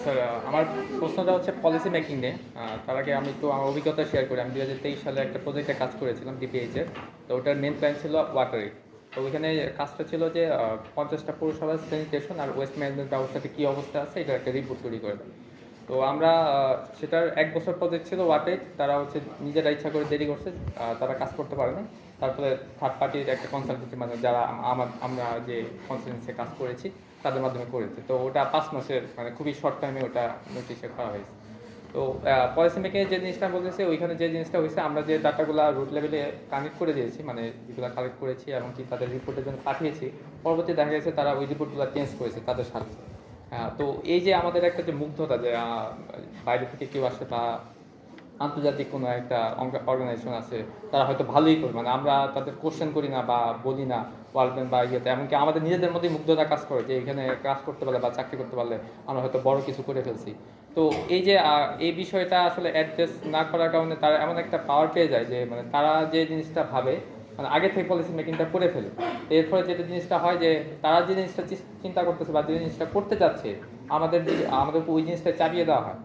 Sir, আমার প্রশ্নটা হচ্ছে পলিসি মেকিং নিয়ে। তার আগে আমি একটু আমার অভিজ্ঞতা শেয়ার করি। আমি 2023 সালে একটা প্রজেক্টে কাজ করেছিলাম ডিপিএইচের। তো ওটার মেন প্ল্যান ছিল ওয়াটারে। তো ওইখানে কাজটা ছিল যে 50টা পৌরসভার স্যানিটেশন আর ওয়েস্ট ম্যানেজমেন্ট ব্যবস্থাটা কী অবস্থা আছে এটা একটা রিপোর্ট তৈরি করে দেয়। তো আমরা সেটার 1 বছর প্রজেক্ট ছিল ওয়াটেজ। তারা হচ্ছে নিজেরা ইচ্ছা করে দেরি করছে, তারা কাজ করতে পারেনি। তারপরে থার্ড পার্টির একটা কনসালটেন্সি মানে যারা আমরা যে কনসালটেন্সি কাজ করেছি তাদের মাধ্যমে করেছে। তো ওটা 5 মাসের মানে খুবই শর্ট টাইমে ওটা নোটিশে করা হয়েছে। তো পলিসি মেকিংয়ে যে জিনিসটা বলতেছে ওইখানে যে জিনিসটা হয়েছে, আমরা যে ডাটাগুলো রুট লেভেলে কানেক্ট করে দিয়েছি মানে যেগুলো কালেক্ট করেছি এবং কি তাদের রিপোর্টের জন্য পাঠিয়েছি, পরবর্তী দেখা গেছে তারা ওই রিপোর্টগুলো চেঞ্জ করেছে তাদের সাথে। তো এই যে আমাদের একটা যে মুগ্ধতা যে বাইরে থেকে কেউ আসে বা আন্তর্জাতিক কোনো একটা অর্গানাইজেশন আছে, তারা হয়তো ভালোই করে, মানে আমরা তাদের কোশ্চেন করি না বা বলি না ওয়ার্ল্ড ব্যাংক বা ইয়েতে, এমনকি আমাদের নিজেদের মধ্যেই মুগ্ধতা কাজ করে যে এখানে কাজ করতে পারলে বা চাকরি করতে পারলে আমরা হয়তো বড় কিছু করে ফেলছি। তো এই যে এই বিষয়টা আসলে অ্যাড্রেস না করার কারণে তারা এমন একটা পাওয়ার পেয়ে যায় যে মানে তারা যে জিনিসটা ভাবে মানে আগে থেকে পলিসি মেকিংটা করে ফেলে। এর ফলে যেটা জিনিসটা হয় যে তারা যে জিনিসটা চিন্তা করতেছে বা যে জিনিসটা করতে চাচ্ছে আমাদের ওই জিনিসটা চাপিয়ে দেওয়া হয়।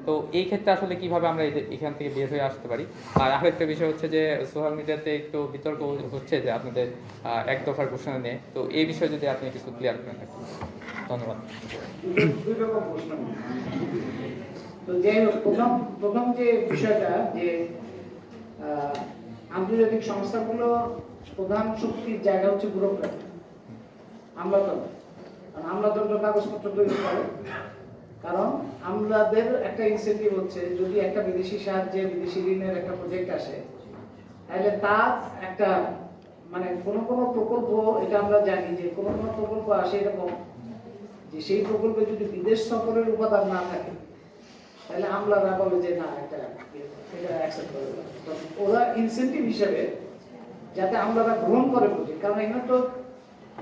তো এই ক্ষেত্রে আসলে কিভাবে আমরা এখান থেকে বের হয়ে আসতে পারি? আর আরেকটা বিষয় হচ্ছে যে সোশ্যাল মিডিয়াতে একটু বিতর্ক হচ্ছে যে আপনাদের এক দফার ঘোষণা নিয়ে। তো এই বিষয়ে যদি আপনি কিছু ক্লিয়ার করে থাকেন। ধন্যবাদ। দুই রকম প্রশ্ন। তো যাই হোক, প্রথম যে বিষয়টা যে আন্তর্জাতিক সংস্থাগুলো প্রধান শক্তির জায়গা হচ্ছে ব্যুরোক্রেট, আমলাতন্ত্র। কারণ আমলাতন্ত্র কাগজপত্র তৈরি করে। কারণ আমলাদের একটা ইনসেন্টিভ হচ্ছে যদি একটা বিদেশি সাহায্যে বিদেশি ঋণের একটা প্রজেক্ট আসে, তাহলে তার একটা মানে কোনো প্রকল্প, এটা আমরা জানি যে কোনো প্রকল্প আসে এরকম যে সেই প্রকল্পে যদি বিদেশ সফরের উপাদান না থাকে তাহলে আমলারা বলে যে না এটা অ্যাকসেপ্ট করে। ওরা ইনসেন্টিভ হিসেবে যাতে আমলারা গ্রহণ করে প্রজেক্ট, কারণ এখানে তো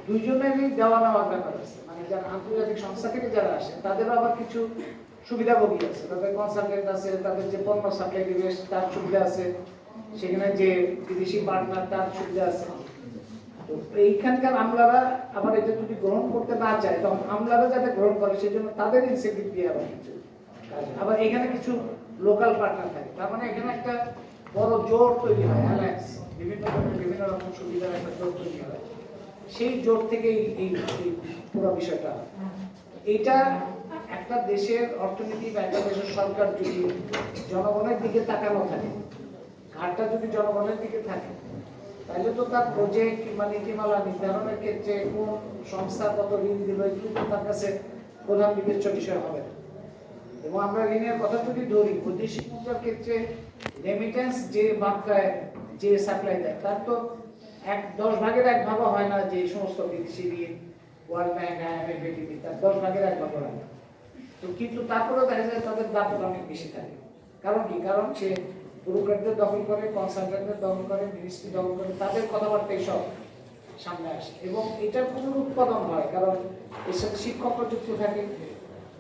দুইজনেরই দেওয়া নেওয়ার ব্যাপার আছে। মানে যারা আন্তর্জাতিক সংস্থা থেকে যারা আসে তাদেরও আবার কিছু সুবিধাভোগী আছে, তাদের কনসালটেন্ট আছে, তাদের যে পণ্য সাপ্লাই দিবে তার সুবিধা আছে, সেখানে যে বিদেশি পার্টনার তার সুবিধা আছে। তো এইখানকার আমলারা আবার এটা যদি গ্রহণ করতে না চায় তখন আমলারা যাতে গ্রহণ করে সেই জন্য তাদের ইনসেন্টিভ দিয়ে আবার কিছু আবার এখানে কিছু লোকাল পার্টনার থাকে। তার মানে এখানে একটা বড় জোট তৈরি হয়, অ্যালায়েন্স, বিভিন্ন রকম সুবিধার একটা জোট তৈরি হয়। সেই জোট থেকেই এই পুরো বিষয়টা। এটা একটা দেশের অর্থনীতি বা একটা দেশের সরকার যদি জনগণের দিকে তাকানো থাকে, ঘাটটা যদি জনগণের দিকে থাকে, তাহলে তো তার প্রজেক্ট বা নীতিমালা নির্ধারণের ক্ষেত্রে কোন সংস্থা কত ঋণ দিল এগুলো তো তার কাছে প্রধান বিবেচ্য বিষয় হবে না। এবং আমরা ঋণের কথা যদি ধরি, বৈদেশিক মুদ্রার ক্ষেত্রে রেমিটেন্স যে মাত্রায় যে সাপ্লাই দেয় তার তো 10 ভাগের 1 ভাগও হয় না যে সমস্ত বিদেশি ঋণ ওয়ার্ল্ড ব্যাংক, আইএমএফ, এডিবি, তার 10 ভাগের 1 ভাগ হয় না। তো কিন্তু তারপরেও দেখা যায় তাদের দাপট অনেক বেশি থাকে। কারণ কি? কারণ সে ব্যুরোক্রেটদের দখল করে, কনসালটেন্টদের দখল করে, মিনিস্ট্রি দখল করে, তাদের কথাবার্তাই সব সামনে আসে এবং এটার পুনরুৎপাদন হয়। কারণ এর সাথে শিক্ষকরা যুক্ত থাকে,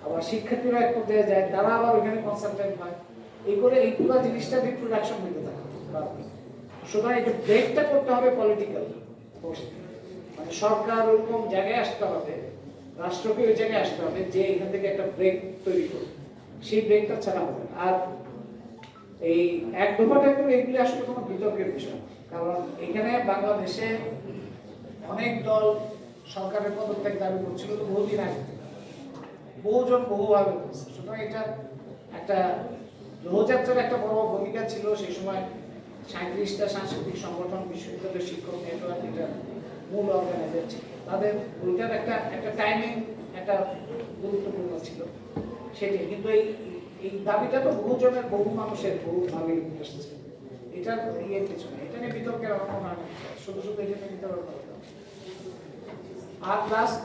আবার শিক্ষার্থীরা এক পর্যায়ে যায়, তারা আবার ওখানে কনসালটেন্ট হয়। এই করে এই পুরো জিনিসটা রিপ্রোডাকশন হতে থাকে। সুতরাং এটা ব্রেকটা করতে হবে পলিটিক্যাল, মানে সরকার ওরকম জায়গায় আসতে হবে, রাষ্ট্রকে ওই জায়গায় আসতে হবে যে এখান থেকে একটা ব্রেক তৈরি করবে। সেই ব্রেকটা ছাড়া হবে না। আর এই এক দফা টাইপের এগুলি আসলে কোনো বিতর্কের বিষয়, কারণ এখানে বাংলাদেশে অনেক দল সরকারের পদত্যাগ দাবি করছিল তো বহুদিন আগে, বহুজন বহুভাবে করছে। সুতরাং এটা একটা লৌহযাত্রার একটা বড় ভূমিকা ছিল সেই সময়। 37টা সাংস্কৃতিক সংগঠন, বিশ্ববিদ্যালয়ের শিক্ষক নেটওয়ার্ক, এটা মূল অর্গানাইজার ছিল। তাদের ওইটার একটা টাইমিং একটা গুরুত্বপূর্ণ ছিল সেটাই। কিন্তু এই দাবিটা তো বহুজনের, বহু মানুষের বহুভাবে এসেছে। এটার ইয়ের কিছু না, এটা নিয়ে বিতর্কের আমার মনে হয় শুধু এটা নিয়ে বিতর্ক করতে হবে। আর লাস্ট